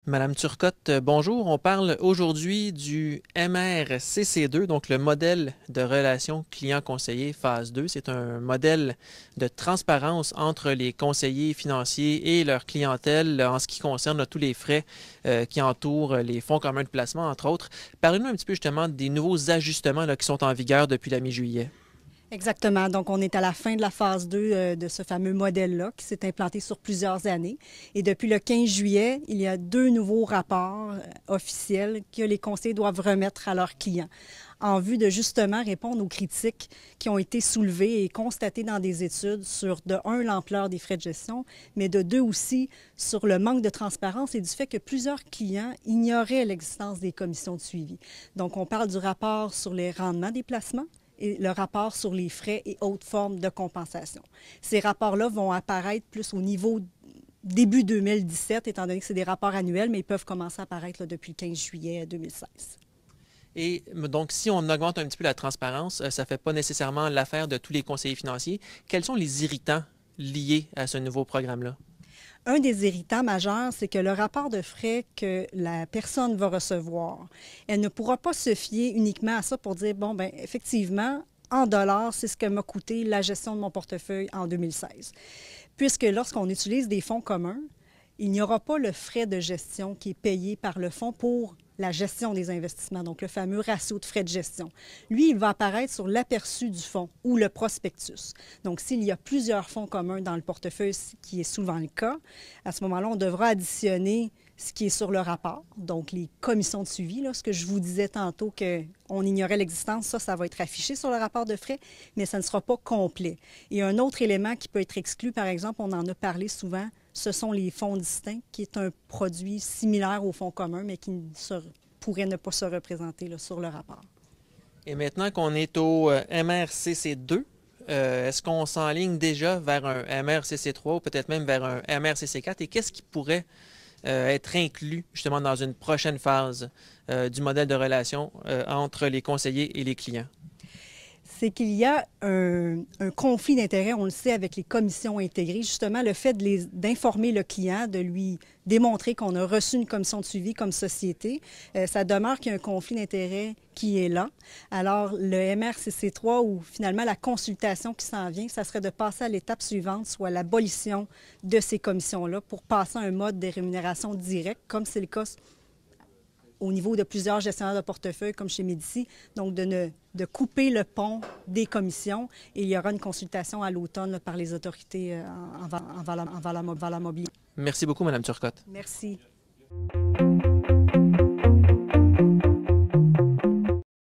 Madame Turcotte, bonjour. On parle aujourd'hui du MRCC2, donc le modèle de relation client-conseiller phase 2. C'est un modèle de transparence entre les conseillers financiers et leur clientèle en ce qui concerne tous les frais qui entourent les fonds communs de placement, entre autres. Parlez-nous un petit peu justement des nouveaux ajustements qui sont en vigueur depuis la mi-juillet. Exactement. Donc, on est à la fin de la phase 2 de ce fameux modèle-là qui s'est implanté sur plusieurs années. Et depuis le 15 juillet, il y a deux nouveaux rapports officiels que les conseillers doivent remettre à leurs clients en vue de justement répondre aux critiques qui ont été soulevées et constatées dans des études sur, de un, l'ampleur des frais de gestion, mais de deux aussi sur le manque de transparence et du fait que plusieurs clients ignoraient l'existence des commissions de suivi. Donc, on parle du rapport sur les rendements des placements et le rapport sur les frais et autres formes de compensation. Ces rapports-là vont apparaître plus au niveau début 2017, étant donné que c'est des rapports annuels, mais ils peuvent commencer à apparaître depuis le 15 juillet 2016. Et donc, si on augmente un petit peu la transparence, ça ne fait pas nécessairement l'affaire de tous les conseillers financiers. Quels sont les irritants liés à ce nouveau programme-là? Un des irritants majeurs, c'est que le rapport de frais que la personne va recevoir, elle ne pourra pas se fier uniquement à ça pour dire, bon, bien, effectivement, en dollars, c'est ce que m'a coûté la gestion de mon portefeuille en 2016. Puisque lorsqu'on utilise des fonds communs, il n'y aura pas le frais de gestion qui est payé par le fonds pour la gestion des investissements, donc le fameux ratio de frais de gestion. Lui, il va apparaître sur l'aperçu du fonds ou le prospectus. Donc, s'il y a plusieurs fonds communs dans le portefeuille, ce qui est souvent le cas, à ce moment-là, on devra additionner ce qui est sur le rapport, donc les commissions de suivi, là, ce que je vous disais tantôt qu'on ignorait l'existence, ça va être affiché sur le rapport de frais, mais ça ne sera pas complet. Et un autre élément qui peut être exclu, par exemple, on en a parlé souvent, ce sont les fonds distincts, qui est un produit similaire aux fonds communs, mais qui pourrait ne pas se représenter là, sur le rapport. Et maintenant qu'on est au MRCC2, est-ce qu'on s'enligne déjà vers un MRCC3 ou peut-être même vers un MRCC4? Et qu'est-ce qui pourrait être inclus justement dans une prochaine phase du modèle de relation entre les conseillers et les clients? C'est qu'il y a un conflit d'intérêts, on le sait, avec les commissions intégrées. Justement, le fait d'informer le client, de lui démontrer qu'on a reçu une commission de suivi comme société, ça demeure qu'il y a un conflit d'intérêts qui est là. Alors, le MRCC3, ou finalement la consultation qui s'en vient, ça serait de passer à l'étape suivante, soit l'abolition de ces commissions-là pour passer à un mode de rémunération directe, comme c'est le cas au niveau de plusieurs gestionnaires de portefeuille, comme chez Médici, donc de couper le pont des commissions. Et il y aura une consultation à l'automne par les autorités en valeur mobilière. Merci beaucoup, Madame Turcotte. Merci.